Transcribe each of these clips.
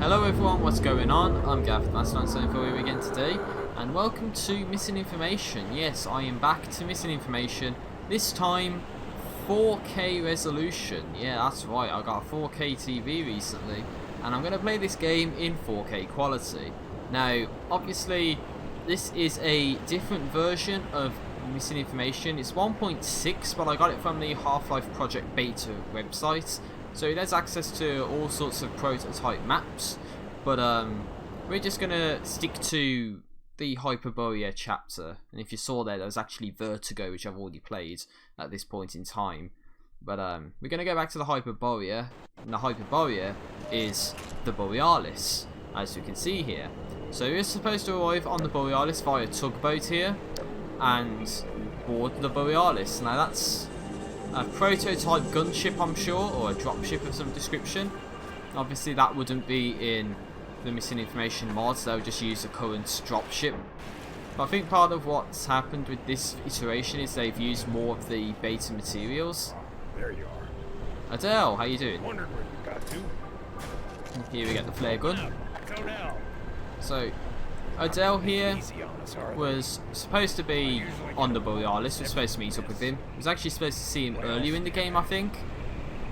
Hello everyone, what's going on? I'm Gav, Master for you again today, and welcome to Missing Information. Yes, I am back to Missing Information, this time 4K resolution. Yeah, that's right, I got a 4K TV recently, and I'm going to play this game in 4K quality. Now, obviously, this is a different version of Missing Information. It's 1.6, but I got it from the Half-Life Project Beta website. So it has access to all sorts of prototype maps, but we're just gonna stick to the Hyperborea chapter. And if you saw there was actually Vertigo, which I've already played at this point in time. But we're gonna go back to the Hyperborea, and the Hyperborea is the Borealis, as you can see here. So we're supposed to arrive on the Borealis via tugboat here, and board the Borealis. Now that's a prototype gunship, I'm sure, or a dropship of some description. Obviously that wouldn't be in the Missing Information mods, they would just use the current dropship. But I think part of what's happened with this iteration is they've used more of the beta materials. There you are. Adele, how you doing? Wondered where you got to. Here we get the flare gun. Go down. So Adele here was supposed to be on the Borealis. We're supposed to meet up with him. I was actually supposed to see him earlier in the game, I think.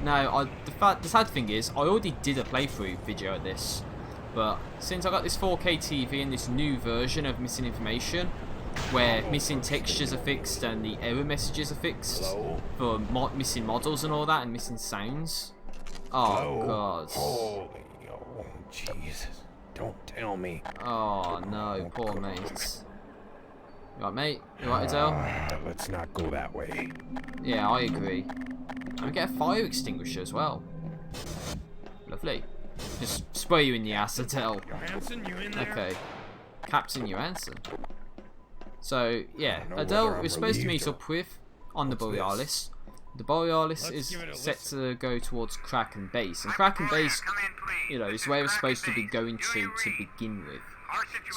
Now, the sad thing is, I already did a playthrough video of this, but since I got this 4K TV and this new version of Missing Information, where missing textures are fixed and the error messages are fixed for missing models and all that, and missing sounds. Oh god. Holy, oh Jesus. Don't tell me. Oh no, poor mate. You right, mate? You right, Adele? Let's not go that way. Yeah, I agree. And we get a fire extinguisher as well. Lovely. Just spray you in the ass, Adele. Johansson, you in there? Okay. Captain Johansson. So, yeah, Adele we're supposed to meet up with on the Borealis. The Borealis is set to go towards Kraken Base, and Kraken Base, you know, is where we're supposed to be going to begin with.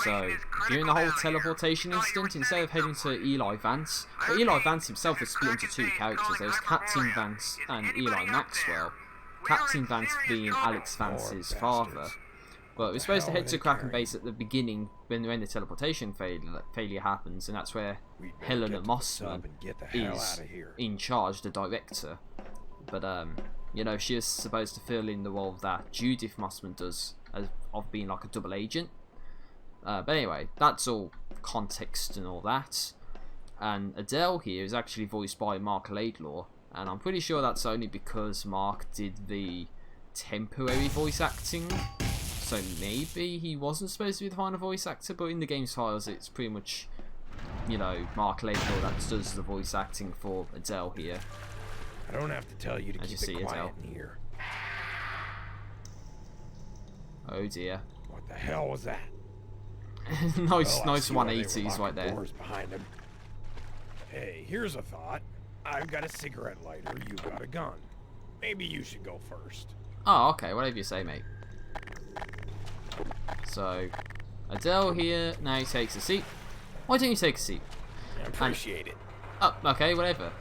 So, during the whole teleportation incident, instead of heading to Eli Vance, but Eli Vance himself is split into two characters. There's Captain Vance and Eli Maxwell. Captain Vance being Alex Vance's father. But we're supposed to head to Kraken Base at the beginning when the teleportation failure happens, and that's where Helena Mossman is in charge, the director. But you know, she is supposed to fill in the role that Judith Mossman does of being like a double agent. But anyway, that's all context and all that. And Adele here is actually voiced by Mark Laidlaw, and I'm pretty sure that's only because Mark did the temporary voice acting. So maybe he wasn't supposed to be the final voice actor, but in the game's files it's pretty much, you know, Mark Laidlaw that does the voice acting for Adele here. I don't have to tell you to As keep you see, it quiet Adele. in here. Oh dear. What the hell was that? nice Well, I see why they were 180s right locking there. doors behind him. Hey, here's a thought. I've got a cigarette lighter, you've got a gun. Maybe you should go first. Oh, okay, whatever you say, mate. So, Adele here now takes a seat. Why don't you take a seat? I appreciate it. Oh, okay, whatever.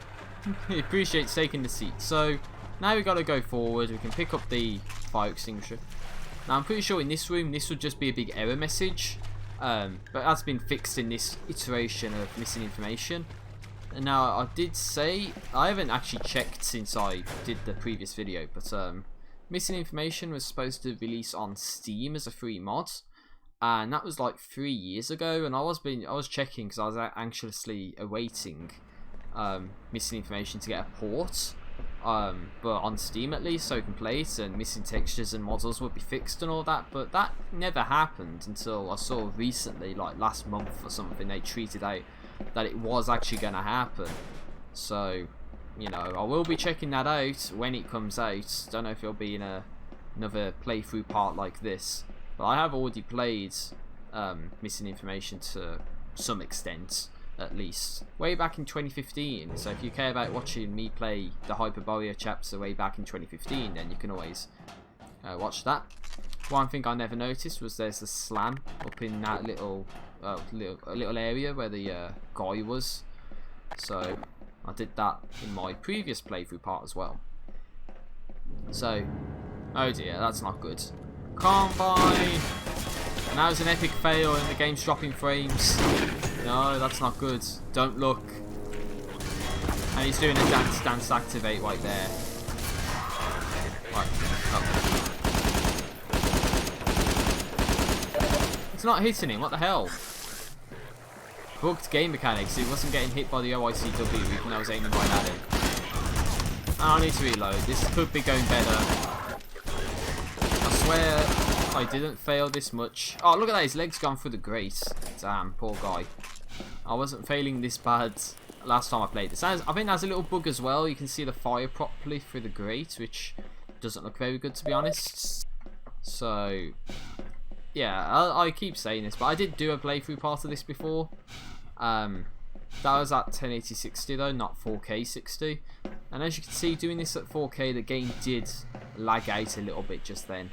He appreciates taking the seat. So, now we got to go forward. We can pick up the fire extinguisher. Now, I'm pretty sure in this room, this would just be a big error message. But that's been fixed in this iteration of Missing Information. And now, I did say, I haven't actually checked since I did the previous video, but Missing Information was supposed to release on Steam as a free mod, and that was like 3 years ago. And I was checking because I was anxiously awaiting Missing Information to get a port, but on Steam at least, so I can play it, and missing textures and models would be fixed and all that. But that never happened until I saw recently, like last month or something, they tweeted out that it was actually going to happen. So, you know, I will be checking that out when it comes out. Don't know if it'll be in another playthrough part like this, but I have already played Missing Information to some extent, at least, way back in 2015. So if you care about watching me play the Hyperborea chapter way back in 2015, then you can always watch that. One thing I never noticed was there's a slam up in that little area where the guy was. So I did that in my previous playthrough part as well. So, oh dear, that's not good. Combine! And that was an epic fail and the game's dropping frames. No, that's not good. Don't look. And he's doing a dance activate right there. Right, up. It's not hitting him, what the hell? Bugged game mechanics, he wasn't getting hit by the OICW even though I was aiming right at him. I need to reload, this could be going better. I swear I didn't fail this much. Oh, look at that, his leg's gone through the grate. Damn, poor guy. I wasn't failing this bad last time I played this. I think there's a little bug as well, you can see the fire properly through the grate, which doesn't look very good to be honest. So... yeah, I keep saying this, but I did do a playthrough part of this before. That was at 1080 60 though, not 4K 60. And as you can see, doing this at 4K, the game did lag out a little bit just then.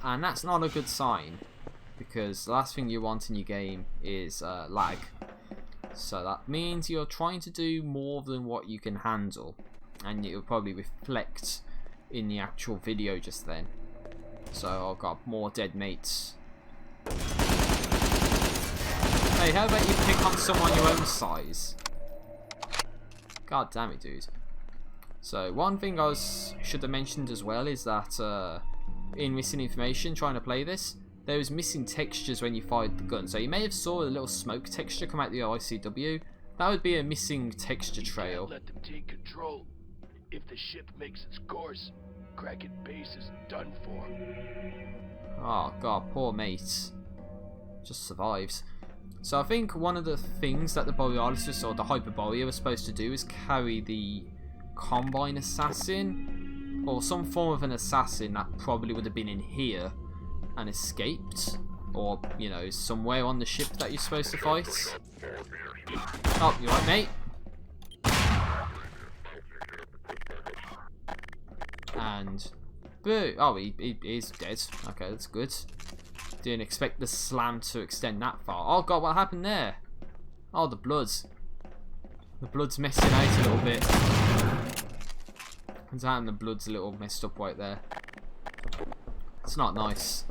And that's not a good sign, because the last thing you want in your game is lag. So that means you're trying to do more than what you can handle. And it will probably reflect in the actual video just then. So I've got more dead mates. Hey, how about you pick on someone your own size? God damn it, dude. So, one thing I should have mentioned as well is that in missing information trying to play this, there was missing textures when you fired the gun. So you may have saw a little smoke texture come out the OICW. That would be a missing texture trail. Let them take control. If the ship makes its course, Kraken base is done for. Oh god, poor mate. Just survives. So I think one of the things that the Borealis or the Hyperborea was supposed to do is carry the Combine assassin, or some form of an assassin that probably would have been in here and escaped, or you know, somewhere on the ship that you're supposed to fight. Oh, you right, mate? And boo! Oh, he is dead. Okay, that's good. Didn't expect the slam to extend that far. Oh god, what happened there? Oh, the blood's messing out a little bit. Damn, the blood's a little messed up right there. It's not nice.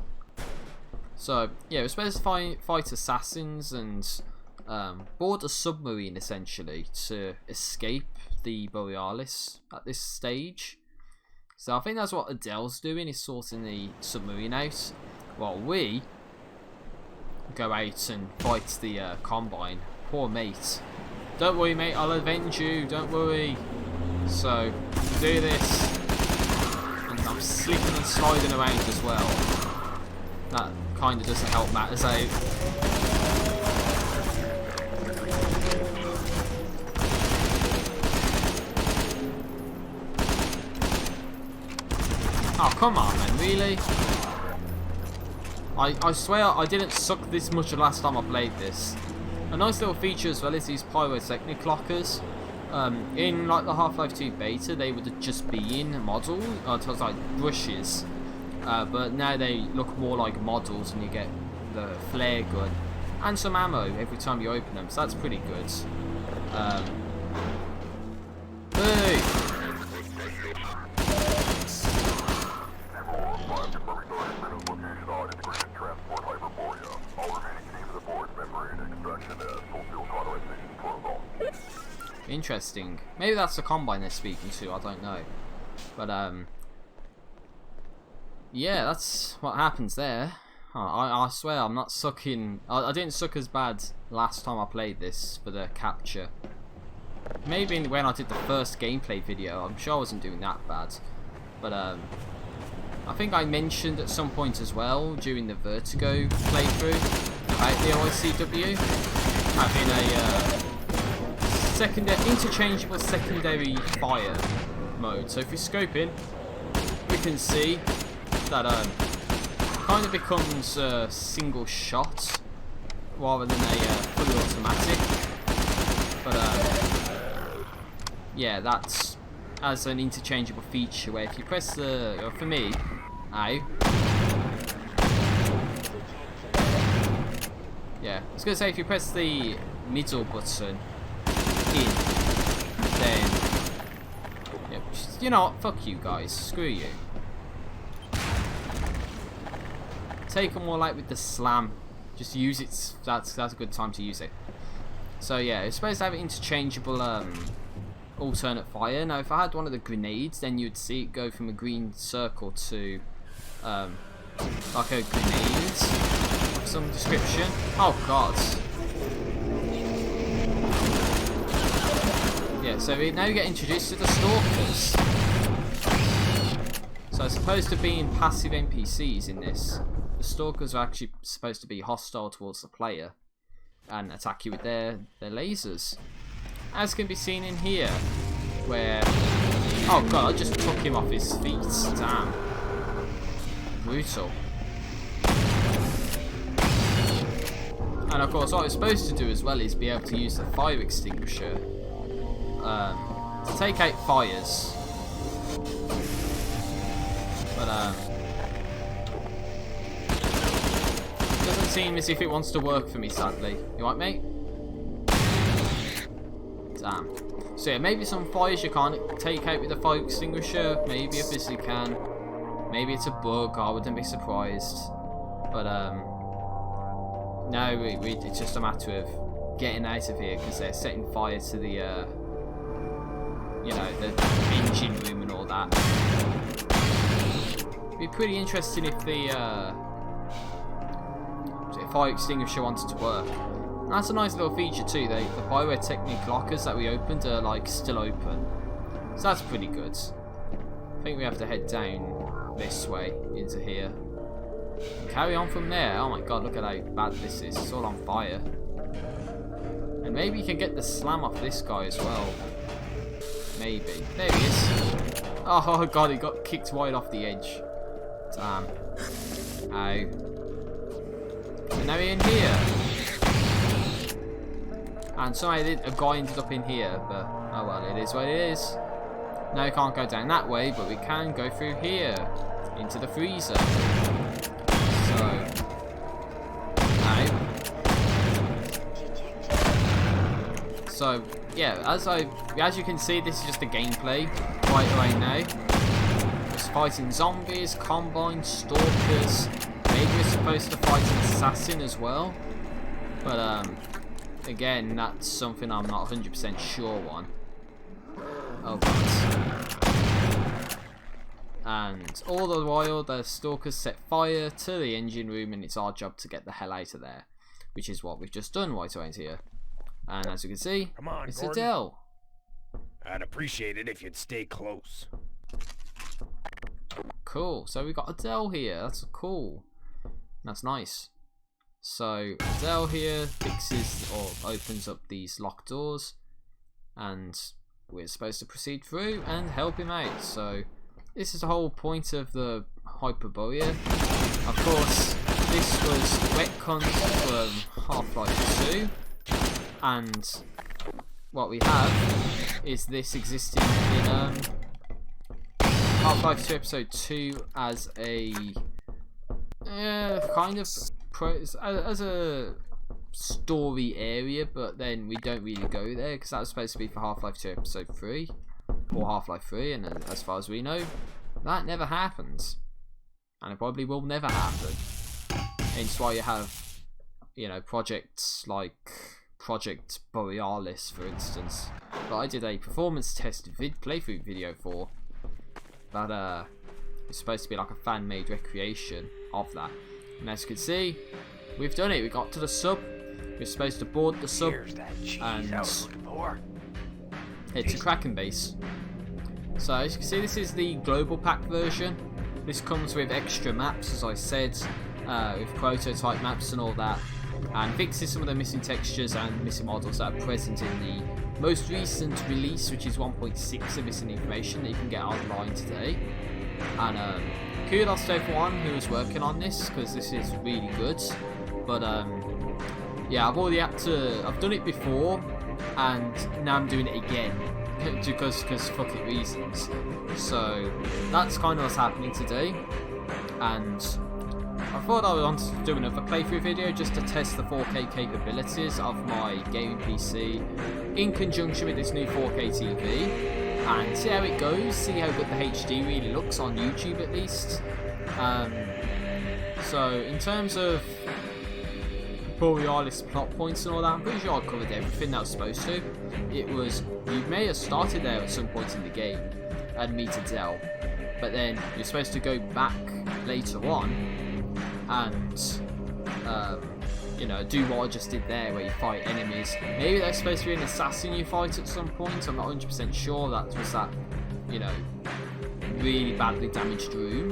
So yeah, we're supposed to fight assassins and board a submarine essentially to escape the Borealis at this stage. So I think that's what Adele's doing, is sorting the submarine out, while we go out and fight the Combine. Poor mate. Don't worry, mate, I'll avenge you, don't worry. So, do this. And I'm slipping and sliding around as well. That kind of doesn't help matters out. Oh, come on, man, really? I swear I didn't suck this much the last time I played this. A nice little feature as well is these pyrotechnic clockers. In like the Half-Life 2 beta, they would just be in models, it was like brushes. But now they look more like models, and you get the flare gun and some ammo every time you open them, so that's pretty good. Hey! Interesting. Maybe that's the Combine they're speaking to, I don't know. But, yeah, that's what happens there. I swear I'm not sucking... I didn't suck as bad last time I played this for the capture. Maybe when I did the first gameplay video, I'm sure I wasn't doing that bad. But, I think I mentioned at some point as well, during the Vertigo playthrough, about the OICW having a... interchangeable secondary fire mode. So if we scope in, we can see that kind of becomes a single shot rather than a fully automatic. But yeah, that's as an interchangeable feature where if you press the, for me, ow. Yeah, I was gonna say if you press the middle button in, then you know what, fuck you guys, screw you. take them all out with the slam. Just use it. That's a good time to use it. So yeah, it's supposed to have interchangeable alternate fire. Now, if I had one of the grenades, then you'd see it go from a green circle to like a grenade of some description. Oh god. Yeah, so now you get introduced to the stalkers. So as opposed to being passive NPCs in this, the stalkers are actually supposed to be hostile towards the player and attack you with their lasers. As can be seen in here, where... Oh god, I just took him off his feet. Damn. Brutal. And of course, what I was supposed to do as well is be able to use the fire extinguisher to take out fires. But doesn't seem as if it wants to work for me, sadly. You right, mate? Damn. So yeah, maybe some fires you can't take out with a fire extinguisher. Maybe a physically can. Maybe it's a bug. I wouldn't be surprised. But no, it's just a matter of getting out of here because they're setting fire to the you know, the engine room and all that. It'd be pretty interesting if the fire extinguisher wanted to work. And that's a nice little feature too. The pyrotechnic lockers that we opened are like still open, so that's pretty good. I think we have to head down this way into here. Carry on from there. Oh my god, look at how bad this is. It's all on fire. And maybe you can get the slam off this guy as well. Maybe. There he is. Oh god, he got kicked wide off the edge. Damn. Ow. And now we're in here. And somehow a guy ended up in here, but oh well, it is what it is. Now we can't go down that way, but we can go through here into the freezer. So now. So yeah, as you can see, this is just the gameplay right away now. Just fighting zombies, combines, stalkers. Maybe we're supposed to fight an assassin as well, but again, that's something I'm not 100% sure on. Oh god. And all the while, the stalkers set fire to the engine room, and it's our job to get the hell out of there, which is what we've just done right around here. And as you can see, Come on, it's Gordon. Adele. I'd appreciate it if you'd stay close. Cool. So we got Adele here. That's cool. That's nice. So Adele here fixes or opens up these locked doors, and we're supposed to proceed through and help him out. So this is the whole point of the Hyperborea. Of course, this was retconned from Half-Life 2, and what we have is this existing in Half-Life 2 Episode 2 as a kind of as a story area, but then we don't really go there because that was supposed to be for Half-Life 2 Episode 3 or Half-Life 3, and as far as we know, that never happens, and it probably will never happen. Hence why you have, you know, projects like Project Borealis, for instance, that I did a performance test playthrough video for. That it's supposed to be like a fan-made recreation of that. And as you can see, we've done it. We got to the sub. We're supposed to board the sub and head to Kraken base. So as you can see, this is the global pack version. This comes with extra maps, as I said, with prototype maps and all that, and fixes some of the missing textures and missing models that are present in the most recent release, which is 1.6 of missing information that you can get online today. And kudos to everyone who is working on this, because this is really good. But yeah, I've done it before, and now I'm doing it again because fuck it reasons. So that's kind of what's happening today, and I thought I wanted to do another playthrough video just to test the 4K capabilities of my gaming PC in conjunction with this new 4K TV, and see how it goes, see how good the HD really looks on YouTube at least. So in terms of Borealis plot points and all that, I'm pretty sure I covered everything that I was supposed to. It was, you may have started there at some point in the game and meted Dell, but then you're supposed to go back later on and you know, do what I just did there, where you fight enemies. Maybe there's supposed to be an assassin you fight at some point. I'm not 100% sure. That was that, you know, really badly damaged room.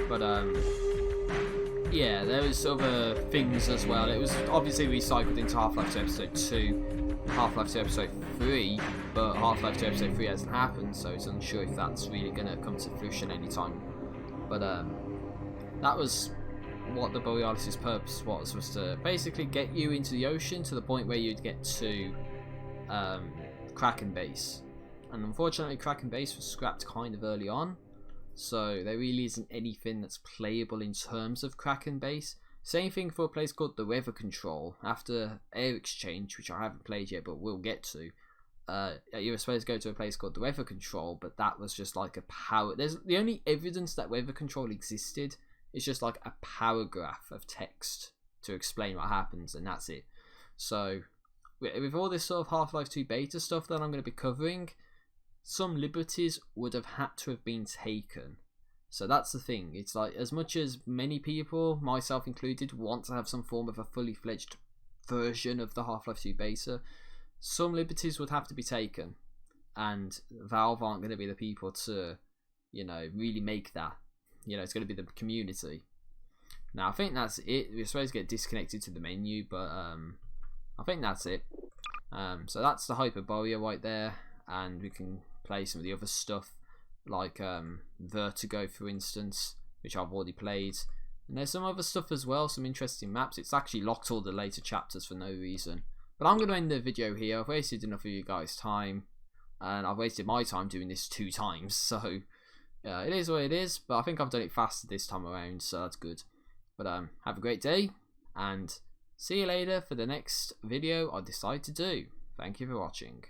But yeah, there was other things as well. It was obviously recycled into Half-Life 2 Episode 2, Half-Life 2 Episode 3, but Half-Life 2 Episode 3 hasn't happened, so it's unsure if that's really going to come to fruition anytime. But that was what the Borealis' purpose was to basically get you into the ocean to the point where you'd get to Kraken Base. And unfortunately Kraken Base was scrapped kind of early on, so there really isn't anything that's playable in terms of Kraken Base. Same thing for a place called the Weather Control. After Air Exchange, which I haven't played yet but we'll get to, you were supposed to go to a place called the Weather Control, but that was just like a power... There's the only evidence that Weather Control existed. It's just like a paragraph of text to explain what happens, and that's it. So, with all this sort of Half-Life 2 beta stuff that I'm going to be covering, some liberties would have had to have been taken. So that's the thing. It's like, as much as many people, myself included, want to have some form of a fully fledged version of the Half-Life 2 beta, some liberties would have to be taken. And Valve aren't going to be the people to, you know, really make that. You know, it's going to be the community. Now, I think that's it. We're supposed to get disconnected to the menu, but I think that's it. So that's the Hyperborea right there, and we can play some of the other stuff, like Vertigo, for instance, which I've already played. And there's some other stuff as well, some interesting maps. It's actually locked all the later chapters for no reason. But I'm going to end the video here. I've wasted enough of you guys' time, and I've wasted my time doing this 2 times, so... it is what it is, but I think I've done it faster this time around, so that's good. But have a great day, and see you later for the next video I decide to do. Thank you for watching.